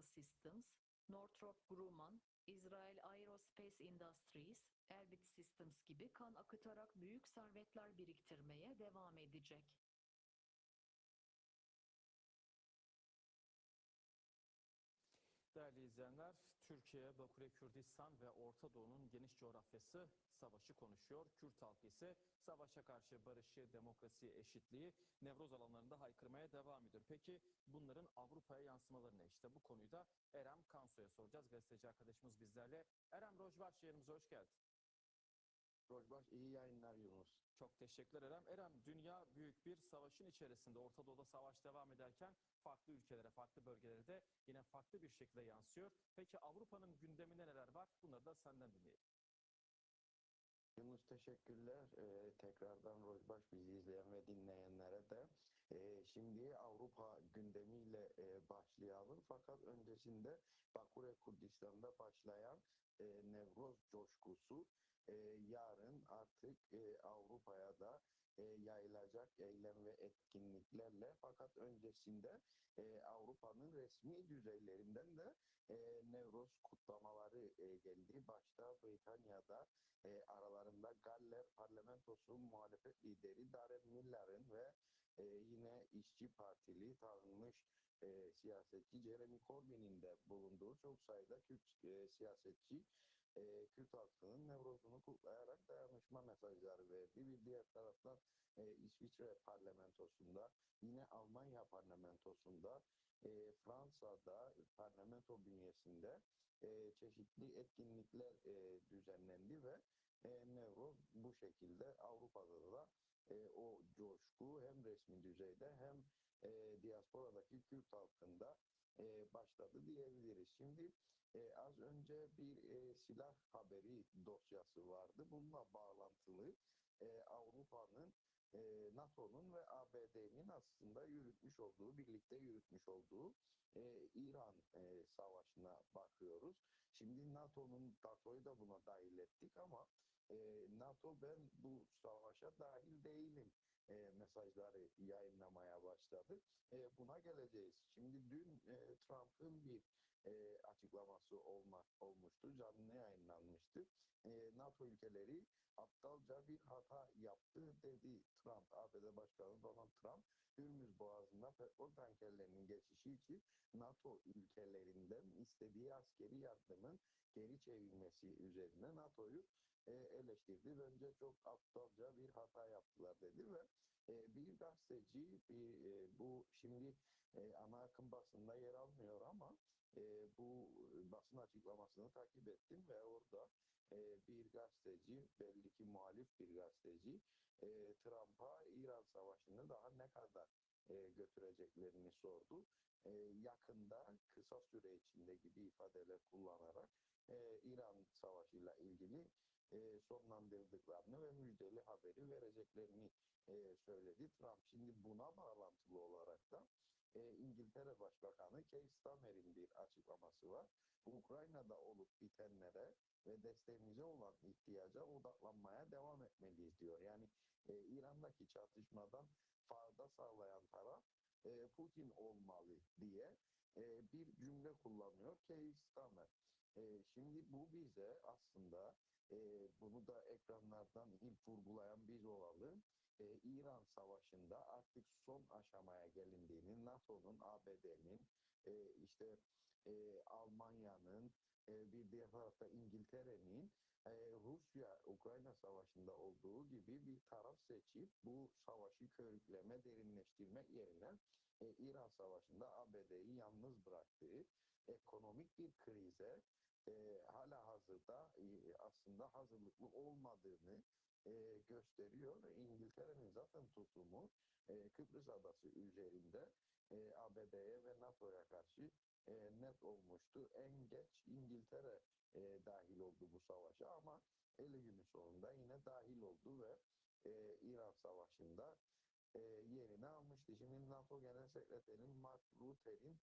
Systems, Northrop Grumman, Israel Aerospace Industries, Elbit Systems gibi kan akıtarak büyük servetler biriktirmeye devam edecek. Değerli izleyenler, Türkiye, Bakü'de Kürdistan ve Orta Doğu'nun geniş coğrafyası savaşı konuşuyor. Kürt halkı ise savaşa karşı barışı, demokrasi, eşitliği Nevroz alanlarında haykırmaya devam ediyor. Peki bunların Avrupa'ya yansımaları ne? İşte bu konuyu da Erem Kanso'ya soracağız. Gazeteci arkadaşımız bizlerle. Erem Rojbaş, yerimize hoş geldin. Rojbaş, iyi yayınlar Yunus. Çok teşekkürler Erem. Erem, dünya büyük bir savaşın içerisinde. Orta Doğu'da savaş devam ederken farklı ülkelere, farklı bölgelere de yine farklı bir şekilde yansıyor. Peki Avrupa'nın gündeminde neler var? Bunları da senden dinleyelim. Yunus, teşekkürler. Tekrardan Rojbaş, bizi izleyen ve dinleyenlere de. Şimdi Avrupa gündemiyle başlayalım. Fakat öncesinde Bakü ve Kürdistan'da başlayan Nevroz coşkusu yarın artık Avrupa'ya da yayılacak eylem ve etkinliklerle. Fakat öncesinde Avrupa'nın resmi düzeylerinden de Nevroz kutlamaları geldi. Başta Britanya'da aralarında Galler Parlamentosu muhalefet lideri Darren Miller'in ve yine İşçi Partili tanınmış siyasetçi Jeremy Corbyn'in de bulunduğu çok sayıda Kürt siyasetçi Kürt halkının Nevroz'unu kutlayarak dayanışma mesajları verdi. Bir diğer taraftan İsviçre parlamentosunda, yine Almanya parlamentosunda, Fransa'da parlamento bünyesinde çeşitli etkinlikler düzenlendi ve Nevroz bu şekilde Avrupa'da da o coşku hem resmi düzeyde hem diasporadaki Kürt halkında başladı diyebiliriz. Şimdi az önce bir silah haberi dosyası vardı. Bununla bağlantılı Avrupa'nın, NATO'nun ve ABD'nin aslında yürütmüş olduğu, birlikte yürütmüş olduğu İran savaşına bakıyoruz. Şimdi NATO'yu da buna dahil ettik ama NATO ben bu savaşa dahil değilim mesajları yayınlamaya başladı. Buna geleceğiz. Şimdi dün Trump'ın bir açıklaması olmuştu. Canlı yayınlanmıştı. NATO ülkeleri aptalca bir hata yaptı dedi Trump. ABD Başkanı Donald Trump, Hürmüz Boğazı'nda petrol tankerlerinin geçişi için NATO ülkelerinden istediği askeri yardımın geri çevrilmesi üzerine NATO'yu eleştirdi. Bence çok aptalca bir hata yaptılar dedi ve bir gazeteci bu şimdi ana akım basında yer almıyor ama bu basın açıklamasını takip ettim ve orada bir gazeteci, belli ki muhalif bir gazeteci, Trump'a İran Savaşı'nı daha ne kadar götüreceklerini sordu. Yakında, kısa süre içinde gibi ifadeler kullanarak İran Savaşı'yla ilgili sonlandırdıklarını ve müjdeli haberi vereceklerini söyledi Trump. Şimdi buna bağlantılı olarak da İngiltere Başbakanı Keir Starmer'in bir açıklaması var. Ukrayna'da olup bitenlere ve desteğimize olan ihtiyaca odaklanmaya devam etmeliyiz diyor. Yani İran'daki çatışmadan fayda sağlayan taraf Putin olmalı diye bir cümle kullanıyor Keir Starmer. Şimdi bu bize aslında bunu da ekranlardan ilk vurgulayan biz olalım. İran Savaşı'nda artık son aşamaya gelindiğini, NATO'nun, ABD'nin, işte Almanya'nın, bir diğer tarafta İngiltere'nin Rusya-Ukrayna Savaşı'nda olduğu gibi bir taraf seçip bu savaşı körükleme, derinleştirmek yerine İran Savaşı'nda ABD'yi yalnız bıraktığı ekonomik bir krize hala hazırda aslında hazırlıklı olmadığını gösteriyor. İngiltere'nin zaten tutumu Kıbrıs Adası üzerinde ABD'ye ve NATO'ya karşı net olmuştu. En geç İngiltere dahil oldu bu savaşa ama 50 günün sonunda yine dahil oldu ve İran Savaşı'nda yerini almıştı. Şimdi NATO Genel Sekreteri Mark Rutte'nin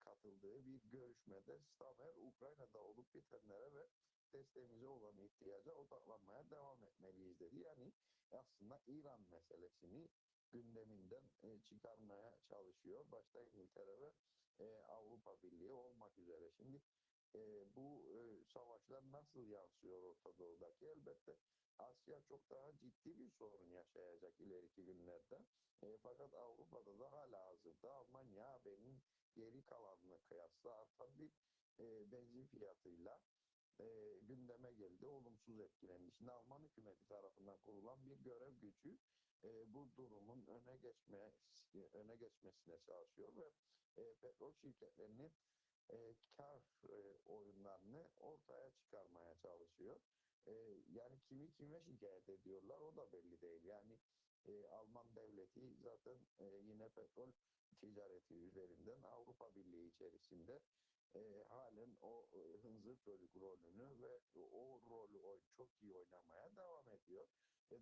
katıldığı bir görüşmede Starmer, Ukrayna'da olup bitenlere ve desteğimize olan ihtiyaca odaklanmaya devam etmeliyiz dedi. Yani aslında İran meselesini gündeminden çıkarmaya çalışıyor. Başta İngiltere ve Avrupa Birliği olmak üzere. Şimdi bu savaşlar nasıl yansıyor Orta Doğu'daki? Elbette Asya çok daha ciddi bir sorun yaşayacak ileriki günlerde. Fakat Avrupa'da da hala hazırda Almanya AB'nin geri kalanına kıyasla artan bir benzin fiyatıyla gündeme geldi, olumsuz etkilendi. Şimdi Alman hükümeti tarafından kurulan bir görev gücü bu durumun öne geçmesine çalışıyor ve petrol şirketlerinin kar oyunlarını ortaya çıkarmaya çalışıyor. E, Yani kimi kime şikayet ediyorlar o da belli değil. Yani Alman devleti zaten yine petrol ticareti üzerinden Avrupa Birliği içerisinde halen o hınzır çocuk rolünü ve o rolü çok iyi oynamaya devam ediyor.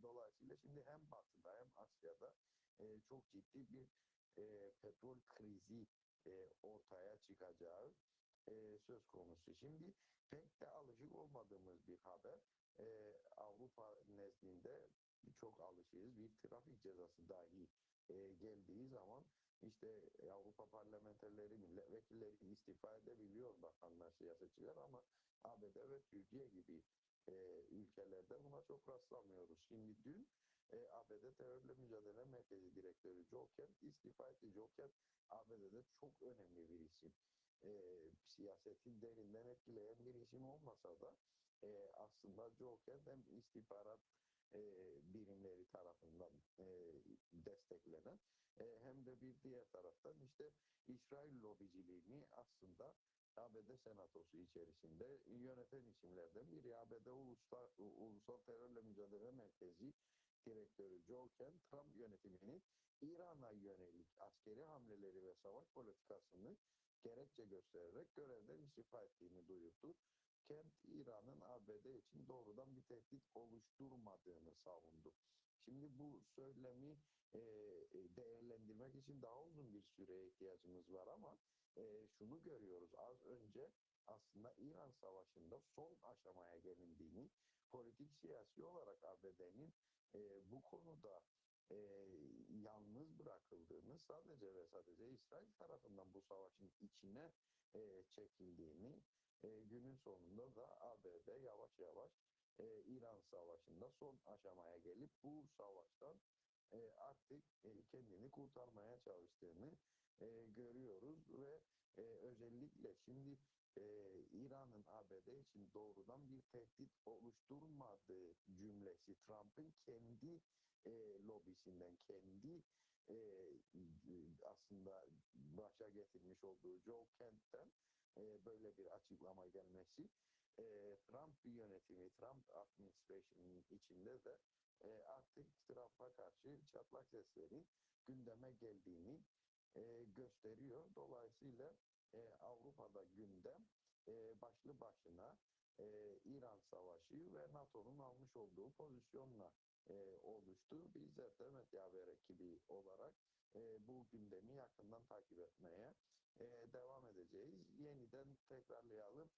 Dolayısıyla şimdi hem Batı'da hem Asya'da çok ciddi bir petrol krizi ortaya çıkacağı söz konusu. Şimdi pek de alışık olmadığımız bir haber. Avrupa nezdinde çok alışığız. Bir trafik cezası dahi geldiği zaman işte Avrupa parlamenterleri, milletvekilleri istifa edebiliyor bakanlar, siyasetçiler ama ABD ve Türkiye gibi ülkelerde buna çok rastlamıyoruz. Şimdi dün ABD Terörle Mücadele Merkezi Direktörü Joe Kent istifa etti. Joe Kent ABD'de çok önemli bir isim. Siyasetin derinden etkileyen bir isim olmasa da aslında Joe Kent hem istihbarat birimleri tarafından desteklenen hem de bir diğer taraftan işte İsrail lobiciliğini aslında ABD Senatosu içerisinde yöneten isimlerden biri. ABD Ulusal Terörle Mücadele Merkezi Direktörü Joe Kent, Trump yönetiminin İran'a yönelik askeri hamleleri ve savaş politikasını gerekçe göstererek görevden istifa ettiğini duyurdu. Kent, İran'ın ABD için doğrudan bir tehdit oluşturmadığını savundu. Şimdi bu söylemi değerlendirmek için daha uzun bir süreye ihtiyacımız var ama şunu görüyoruz. Az önce aslında İran Savaşı'nda son aşamaya gelindiğini, politik siyasi olarak ABD'nin bu konuda e, yalnız bırakıldığını, sadece ve sadece İsrail tarafından bu savaşın içine çekildiğini, günün sonunda da ABD yavaş yavaş İran Savaşı'nda son aşamaya gelip bu savaştan artık kendini kurtarmaya çalıştığını görüyoruz ve özellikle şimdi İran'ın ABD için doğrudan bir tehdit oluşturmadığı cümlesi Trump'ın kendi lobisinden, kendi aslında başa getirmiş olduğu Joe Kent'ten böyle bir açıklama gelmesi Trump yönetimi, Trump administration'ın içinde de artık Trump'a karşı çatlak seslerin gündeme geldiğini gösteriyor. Dolayısıyla Avrupa'da gündem başlı başına İran Savaşı ve NATO'nun almış olduğu pozisyonla oluştu. Bizler de Medya Haber ekibi olarak bu gündemi yakından takip etmeye devam edeceğiz. Yeniden tekrarlayalım.